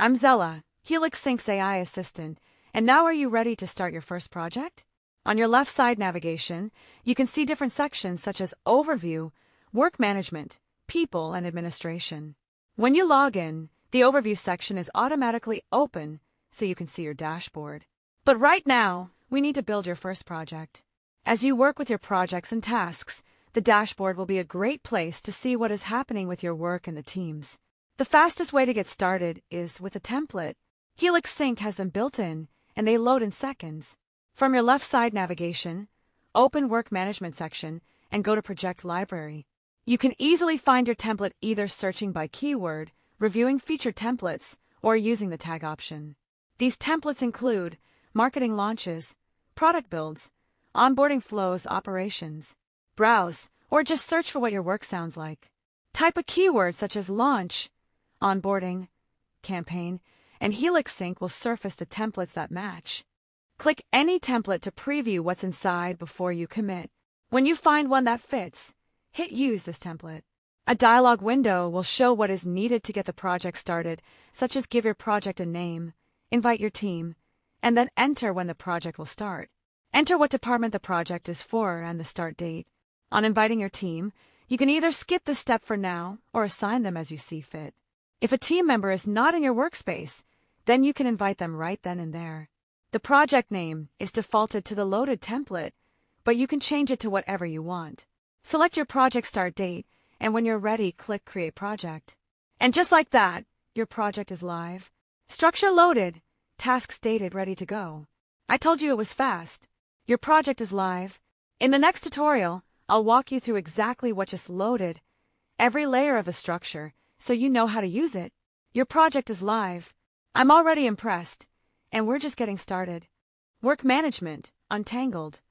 I'm Zella, HelixSync's AI assistant, and now are you ready to start your first project? On your left side navigation, you can see different sections such as Overview, Work Management, People, and Administration. When you log in, the Overview section is automatically open so you can see your dashboard. But right now, we need to build your first project. As you work with your projects and tasks, the dashboard will be a great place to see what is happening with your work and the teams. The fastest way to get started is with a template. HelixSync has them built in, and they load in seconds. From your left side navigation, open Work Management section and go to Project Library. You can easily find your template either searching by keyword, reviewing featured templates, or using the tag option. These templates include marketing launches, product builds, onboarding flows, operations. Browse, or just search for what your work sounds like. Type a keyword such as launch, onboarding, campaign, and HelixSync will surface the templates that match. Click any template to preview what's inside before you commit. When you find one that fits, hit Use this template. A dialog window will show what is needed to get the project started, such as give your project a name, invite your team, and then enter when the project will start. Enter what department the project is for and the start date. On inviting your team, you can either skip this step for now or assign them as you see fit. If a team member is not in your workspace, then you can invite them right then and there. The project name is defaulted to the loaded template, but you can change it to whatever you want. Select your project start date, and when you're ready, click Create Project. And just like that, your project is live. Structure loaded, tasks dated, ready to go. I told you it was fast. Your project is live. In the next tutorial, I'll walk you through exactly what just loaded, every layer of the structure, so you know how to use it. Your project is live. I'm already impressed, and we're just getting started. Work Management, Untangled.